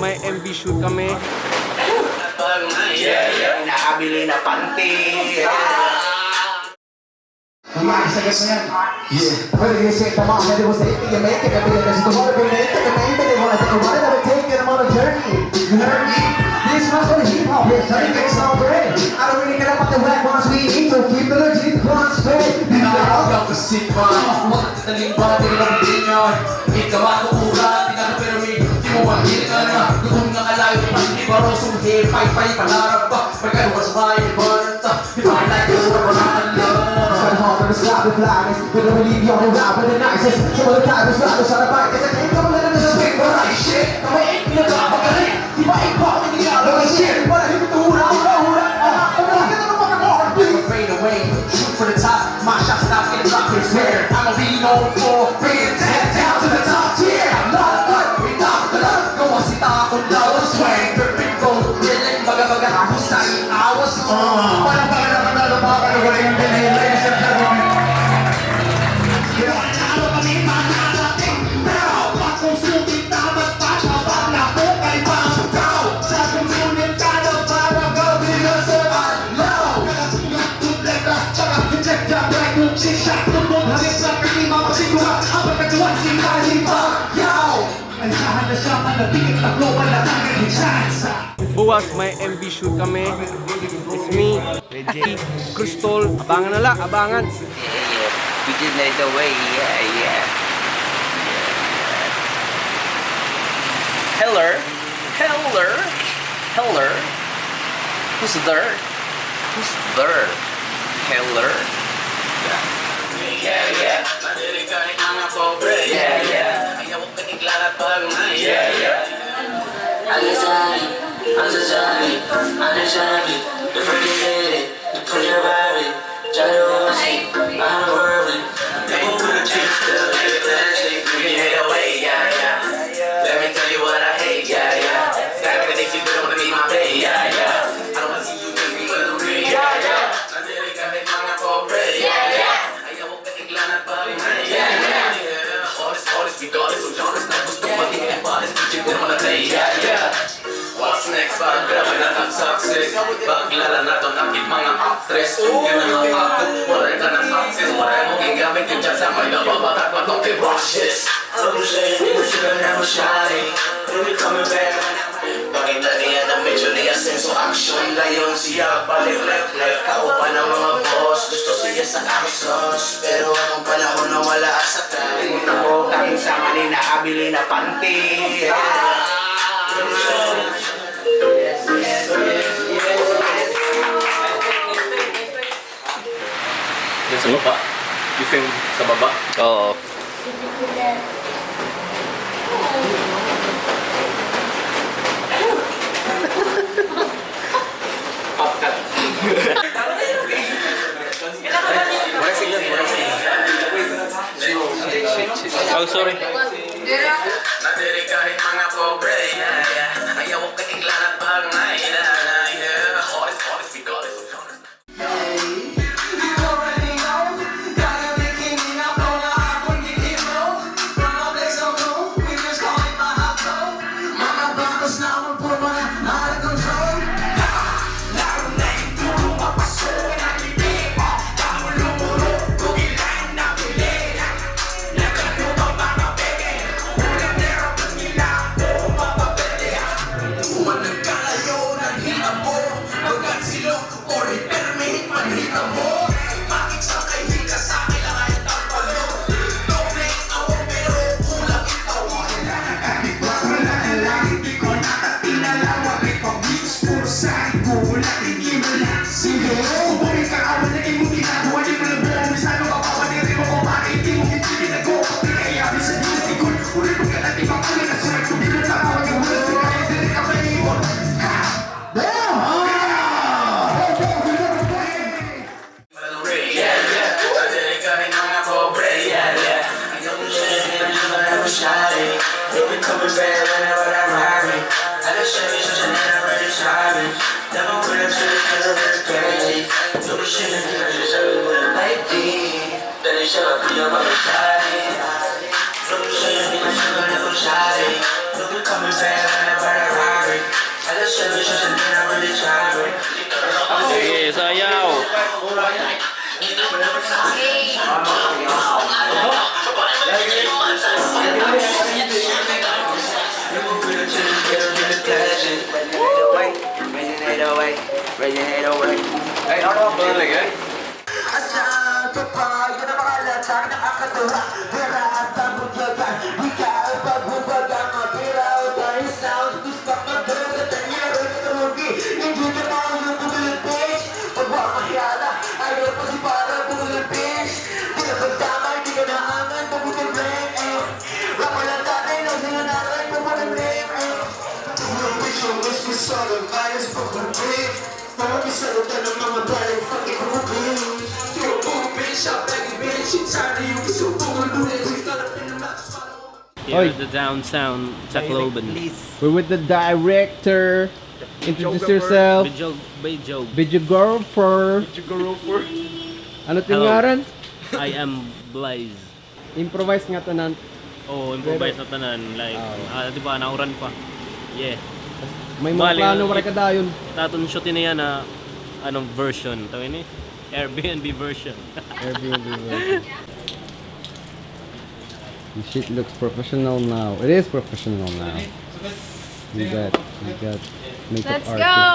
may MV shoot kami. Nakabili na panty. Umalis agad mo yan. Pwede yung say, tama, pwede mo say, you make it, kapila kasi tomorrow, we make it, the main thing, they wanna take it, I'm on a journey. You heard me? This one's for the hip-hop, bitch, I think it's not great. I don't really care about the whack ones we need, so keep the legit ones straight. Tinatawag ka si Pan, magtataling ba, tinatawag din yun. Ikaw ako mura, tinatawag pero di mo magiging ka na. Gutom na kalayo, hindi ba rosong hipay, palarap pa. Magkano ka sa bahay, di ba nata? Di ba like you, wala ka lang. The sky with flowers, but don't believe you're around with the nicest. Some of the time it's rather shot about cause I can't come a little bit of swing, but I shit. I'm an ink in the dark, I'm a you might ain't caught in the other shit. But I hit the hood, I'm gonna get the fucking hard, please. Fade away, shoot for the top. My shots stop getting dropped, it's rare. I'ma be known for bringing that down to the top tier. I'm not a cut, we not the luck. Go on, sit down, I'm low, swing, dripping gold, feeling baga, I'm saying I was on. Para yung dinilay sa karoon. Ano kami makarating? Pero bakong sulit dapat pasyabang na po kay Pangkaw. Sa kumunin ka na para gawin na sa alaw. Kaya tutleta, tsaka inject na break yung sisyak. Tupong halis na pitima pasigura. Ang pagkatuan si Kalibayaw. Ay sahan na siya manabigit na global na tangin chance. Buwas may MV shoot kami. It's me, Reggie, Crystal. Abangan na lang, abangan. We did night away, yeah. Heller. Who's there? Heller. Yeah. Understand it, the freaking get it, the pleasure about it, jealousy, I'm worried. They put a chance to live it, bring it away, yeah. Let me tell you what I hate, yeah. Stack the days you don't wanna be my bae, yeah. I don't wanna see you just be with the real, yeah. Nandiyan ka rin mga pobre, yeah. Ayaw mo katiglan at pag-may, yeah. Honest, regardless of genres, na gusto maging honest, but you don't wanna play, yeah. What's next? Parang grabe na ang success. Pagkilala na ito nakit mga actress. Yun ang mga wala ka ng access. Wala mo gigamit yung dyan sa may nababatak. But don't give rushes. I'm saying, you should have a shot. When we coming back, pakita niya na medyo niya sense of action. Ngayon siya balik-like kaupa ng mga boss. Gusto siya sa Axos, pero akong panahon na wala sa kalimutan mo. Kaming sama ni nakabili na panty. Sa baba? You film sa baba? Oo. Upcut. Mura signal. Oh, sorry. Nadiri kahit mga pobre, yeah. Ayaw ko katiglan at pag-may, yeah. Honest, regardless of genres. Coming back, Spread your head away. Ay, ano ba talaga? Asan ka pa? Yan ang mga latang nakakatawa. Pera at pagbugagan. Di ka ang pagbubagang matiraw. Dahil sounds gusto magdala. Tanyero na talugi. Hindi ka na yung bumulong bitch. Pagwamahyala. Ayaw pa si para bumulong bitch. Di na pagdamay. Di ka na angan. Pabutong blame. Rapa lang tatay. Nang sinanaray. Pabutong blame. Tulong bitch. Yung mas masalang. Ayos pabutong blame. Parang isalutan ng mga balang. Fucking pabutong Here at the downtown Tacloban. We're with the director. Introduce yourself. Videographer. Ano tingaran? I am Blaze. Improvise nga tanan. Oh, improvise na tanan. Like, di ba, nauran pa. Yeah. May mga Bali, plano para kadayon. Taton shootin na yan na anong version. Tawin ni? Airbnb version. Airbnb version. The shit looks professional now. It is professional now. We got makeup Let's artist. go!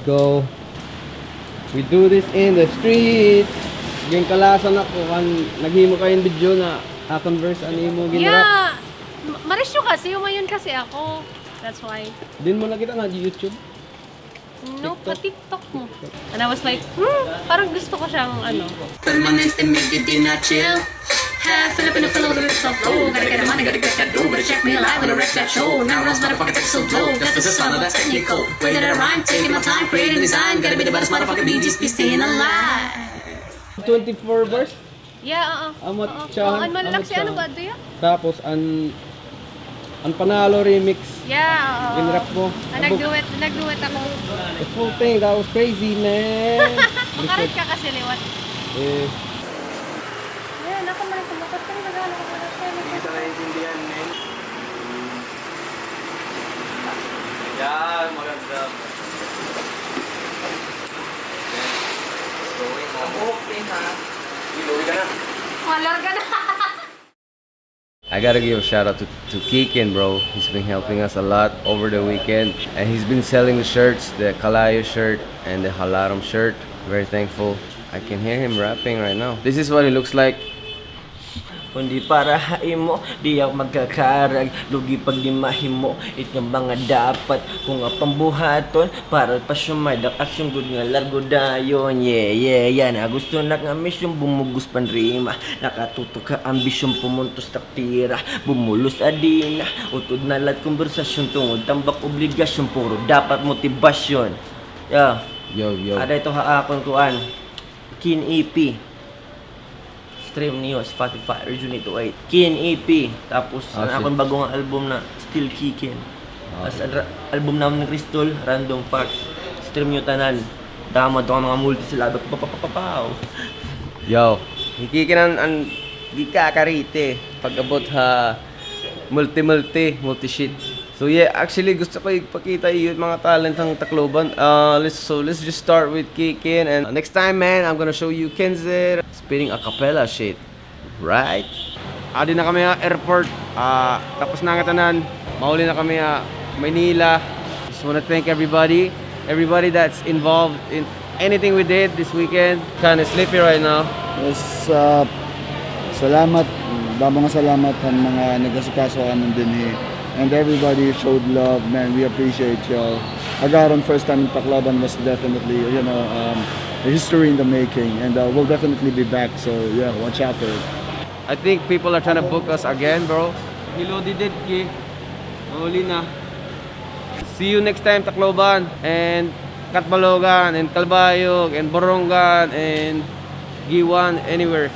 Go. We do this in the streets. Yung kalasan ako kan naghimo kayong video na converse ano mo ginrap. Yeah! Marisyo kasi, umayon kasi ako. That's why. Din mo nakita nga di YouTube. No, pa-TikTok mo. And I was like, parang gusto ko siyang ano. Permanent and make it dinner chill. Half Filipino fellow the rich of flow. Gotta get the money, gotta get that dough. Better check me alive with a wreck that show. Now runs motherfucker take so dope. That's the sound, that's technical. Way that I rhyme, taking my time, creating design. Gotta be the baddest motherfucker, BG's be staying alive. 24 verse. Yeah, Amot siya. Ang malalak si ano ba, Adria? Tapos ang panalo remix. Yeah, Ginrap mo. Nag-duet ako. The full thing, that was crazy, man. Makarit ka kasi liwat. Eh, Yeah, nako man kumakat ka nagano ko na siya. Hindi sa naiintindihan, men. Yan, maganda. Going na. Okay, ha? Iluwi ka na. Color ka na. I gotta give a shout out to Kikin, bro. He's been helping us a lot over the weekend. And he's been selling the shirts, the Kalayo shirt and the Halaram shirt. Very thankful. I can hear him rapping right now. This is what he looks like. Kundi para haimo, di ako magkakarag. Lugi pag di mahimo, itong mga dapat. Kung nga pambuhaton, para pa sumadak at yung good nga largo dayon. Yeah, na gusto na nga mission, bumugos panrima. Nakatutok ka ambisyon, pumuntos taktira. Bumulos adina, utod na lahat konversasyon. Tungod tambak obligasyon, puro dapat motibasyon. Yeah. yo. Ada ito haakon kuan. Kin EP. Stream niyo Spotify Region 808 Kin EP. Tapos ang akong bagong album na Still Kickin'. As album namin ni Crystal, Random Facts. Stream niyo tanan. Damad ko mga multisyllable papapapaw. Yo, hikikin ang di kakarite. Pag-abot ha multi-shit. So yeah, actually gusto ko ipakita yung mga talent ng Tacloban. Let's just start with Kikin, and next time, man, I'm gonna show you Kenzer spitting a cappella shit. Right? Adi na kami airport. Tapos na nga tanan. Mauli na kami Manila. Just wanna thank everybody that's involved in anything we did this weekend. Kinda sleepy right now. Yes, salamat. Mga salamat ang mga nag-asikaso kanon din and everybody showed love, man. We appreciate y'all. Agaron first time in Tacloban was definitely, a history in the making, and we'll definitely be back. So yeah, watch out for it. I think people are trying to book us again, bro. Hilodi did ki. Mauli na. See you next time, Tacloban, and Katbalogan, and Calbayog, and Borongan, and Giwan, anywhere.